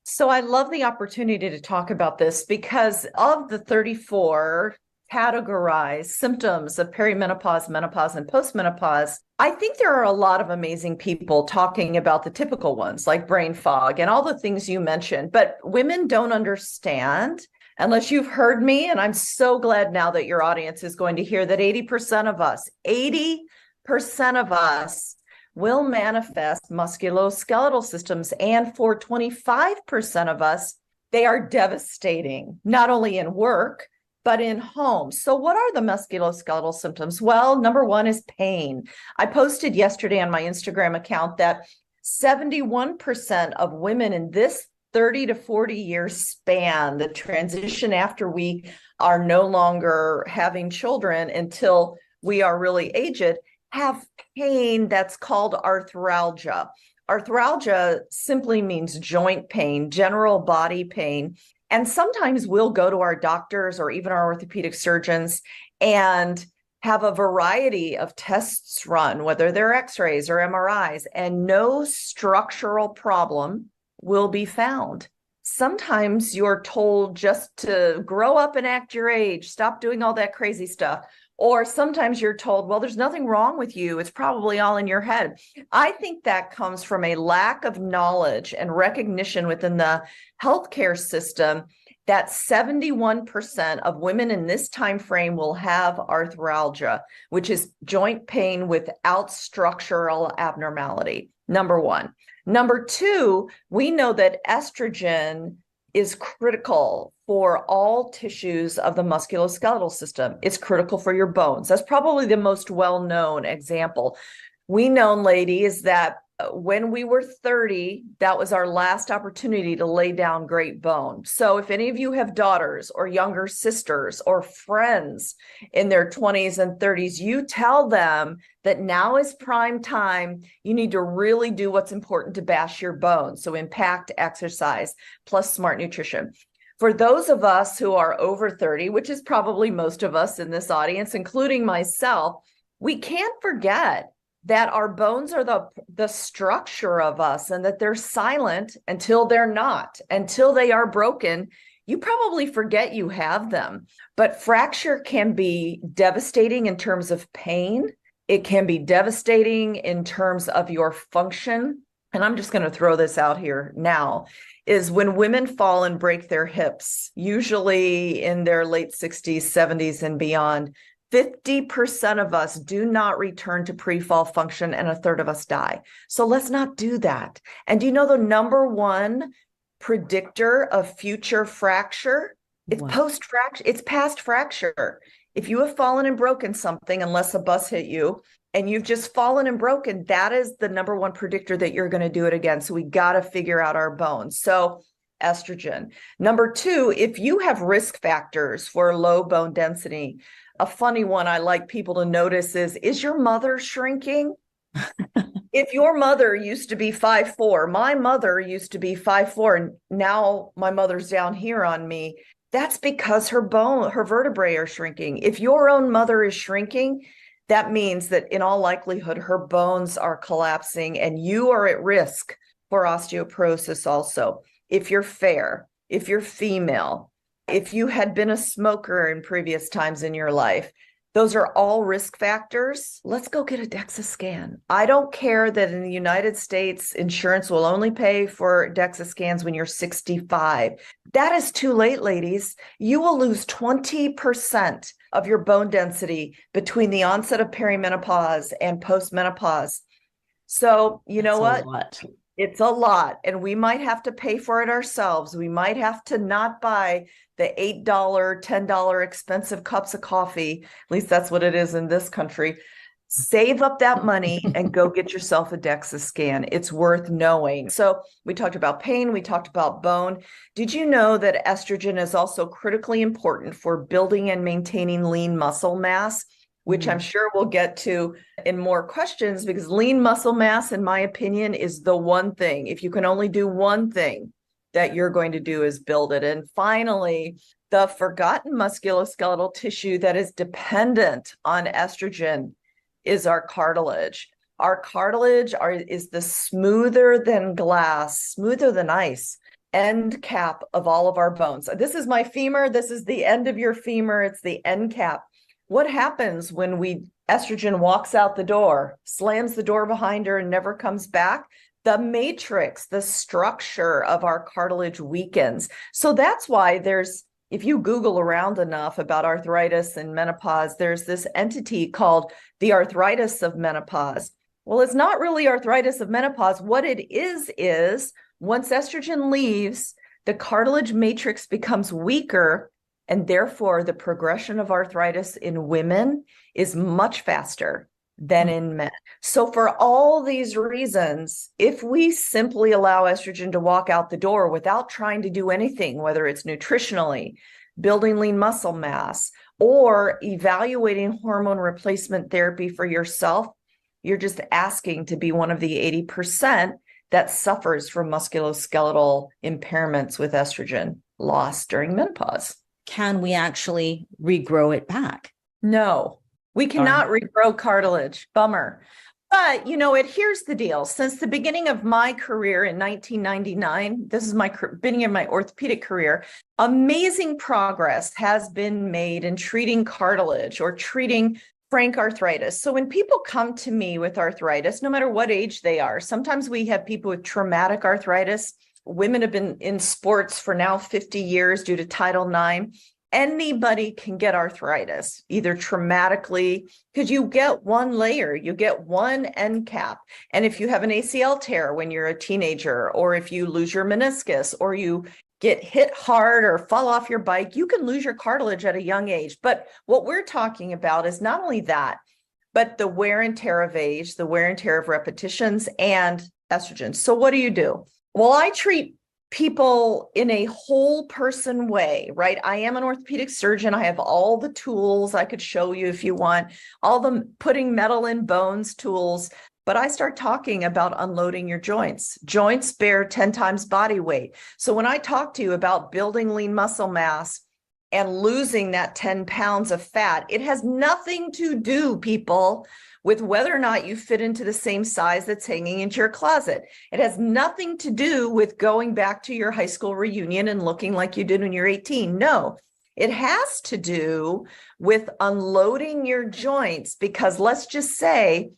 So I love the opportunity to talk about this because of the 34 categorized symptoms of perimenopause, menopause, and postmenopause, I think there are a lot of amazing people talking about the typical ones like brain fog and all the things you mentioned. But women don't understand unless you've heard me. And I'm so glad now that your audience is going to hear that 80% of us will manifest musculoskeletal systems. And for 25% of us, they are devastating, not only in work, but in home. So, what are the musculoskeletal symptoms? Well, number one is pain. I posted yesterday on my Instagram account that 71% of women in this 30 to 40 year span, the transition after we are no longer having children until we are really aged, have pain that's called arthralgia. Arthralgia simply means joint pain, general body pain. And sometimes we'll go to our doctors or even our orthopedic surgeons and have a variety of tests run, whether they're x-rays or MRIs, and no structural problem will be found. Sometimes you're told just to grow up and act your age, stop doing all that crazy stuff. Or sometimes you're told, well, there's nothing wrong with you. It's probably all in your head. I think that comes from a lack of knowledge and recognition within the healthcare system that 71% of women in this time frame will have arthralgia, which is joint pain without structural abnormality. Number one. Number two, we know that estrogen is critical for all tissues of the musculoskeletal system. It's critical for your bones. That's probably the most well-known example. We know, ladies, that when we were 30, that was our last opportunity to lay down great bone. So if any of you have daughters or younger sisters or friends in their 20s and 30s, you tell them that now is prime time. You need to really do what's important to bash your bones. So impact exercise plus smart nutrition. For those of us who are over 30, which is probably most of us in this audience, including myself, we can't forget that our bones are the structure of us and that they're silent until they're not, until they are broken. You probably forget you have them. But fracture can be devastating in terms of pain. It can be devastating in terms of your function. And I'm just going to throw this out here now, is when women fall and break their hips, usually in their late 60s, 70s, and beyond, 50% of us do not return to pre-fall function and a third of us die. So let's not do that. And do you know the number one predictor of future fracture? It's post-fracture, it's past fracture. If you have fallen and broken something, unless a bus hit you, and you've just fallen and broken, that is the number one predictor that you're going to do it again. So we got to figure out our bones. So estrogen. Number two, if you have risk factors for low bone density, a funny one I like people to notice is your mother shrinking? If your mother used to be 5'4", my mother used to be 5'4", and now my mother's down here on me, that's because her vertebrae are shrinking. If your own mother is shrinking, that means that in all likelihood, her bones are collapsing and you are at risk for osteoporosis also. If you're fair, if you're female, if you had been a smoker in previous times in your life, those are all risk factors. Let's go get a DEXA scan. I don't care that in the United States, insurance will only pay for DEXA scans when you're 65. That is too late, ladies. You will lose 20% of your bone density between the onset of perimenopause and postmenopause. So, you know what? It's a lot, and we might have to pay for it ourselves. We might have to not buy the $8, $10 expensive cups of coffee. At least that's what it is in this country. Save up that money and go get yourself a DEXA scan. It's worth knowing. So we talked about pain. We talked about bone. Did you know that estrogen is also critically important for building and maintaining lean muscle mass, which I'm sure we'll get to in more questions, because lean muscle mass, in my opinion, is the one thing. If you can only do one thing that you're going to do is build it. And finally, the forgotten musculoskeletal tissue that is dependent on estrogen is our cartilage. Our cartilage is the smoother than glass, smoother than ice end cap of all of our bones. This is my femur. This is the end of your femur. It's the end cap. What happens when estrogen walks out the door, slams the door behind her and never comes back? The matrix, the structure of our cartilage weakens. So that's why if you Google around enough about arthritis and menopause, there's this entity called the arthritis of menopause. Well, it's not really arthritis of menopause. What it is once estrogen leaves, the cartilage matrix becomes weaker, and therefore the progression of arthritis in women is much faster than in men. So for all these reasons, if we simply allow estrogen to walk out the door without trying to do anything, whether it's nutritionally, building lean muscle mass, or evaluating hormone replacement therapy for yourself, you're just asking to be one of the 80% that suffers from musculoskeletal impairments with estrogen loss during menopause. Can we actually regrow it back? No, we cannot regrow cartilage. Bummer. But, here's the deal. Since the beginning of my career in 1999, this is my beginning of my orthopedic career, amazing progress has been made in treating cartilage or treating frank arthritis. So when people come to me with arthritis, no matter what age they are, sometimes we have people with traumatic arthritis. Women have been in sports for now 50 years due to Title IX. Anybody can get arthritis, either traumatically, because you get one layer, you get one end cap. And if you have an ACL tear when you're a teenager, or if you lose your meniscus, or you get hit hard or fall off your bike, you can lose your cartilage at a young age. But what we're talking about is not only that, but the wear and tear of age, the wear and tear of repetitions, and estrogen. So what do? Well, I treat people in a whole person way, right? I am an orthopedic surgeon. I have all the tools I could show you if you want, all the putting metal in bones tools. But I start talking about unloading your joints. Joints bear 10 times body weight. So when I talk to you about building lean muscle mass and losing that 10 pounds of fat, it has nothing to do, people, with whether or not you fit into the same size that's hanging into your closet. It has nothing to do with going back to your high school reunion and looking like you did when you're 18. No, it has to do with unloading your joints, because let's just say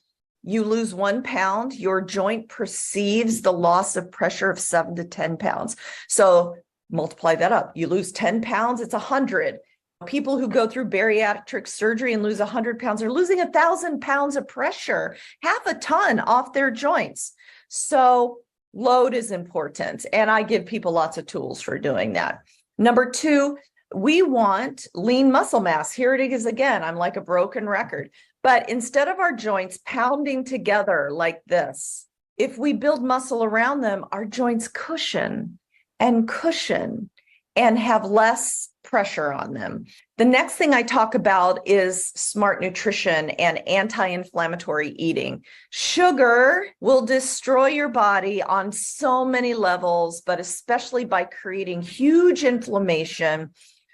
you lose 1 pound, your joint perceives the loss of pressure of 7 to 10 pounds. So multiply that up. You lose 10 pounds, it's 100. People who go through bariatric surgery and lose 100 pounds are losing 1,000 pounds of pressure, half a ton off their joints. So load is important. And I give people lots of tools for doing that. Number 2, we want lean muscle mass. Here it is again. I'm like a broken record. But instead of our joints pounding together like this, if we build muscle around them, our joints cushion and have less pressure on them. The next thing I talk about is smart nutrition and anti-inflammatory eating. Sugar will destroy your body on so many levels, but especially by creating huge inflammation,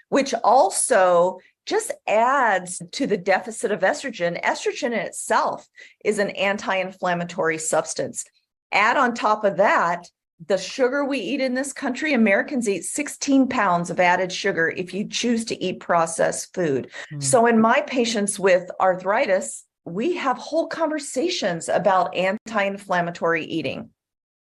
which also just adds to the deficit of estrogen. Estrogen in itself is an anti-inflammatory substance. Add on top of that, the sugar we eat in this country, Americans eat 16 pounds of added sugar if you choose to eat processed food. So in my patients with arthritis, we have whole conversations about anti-inflammatory eating.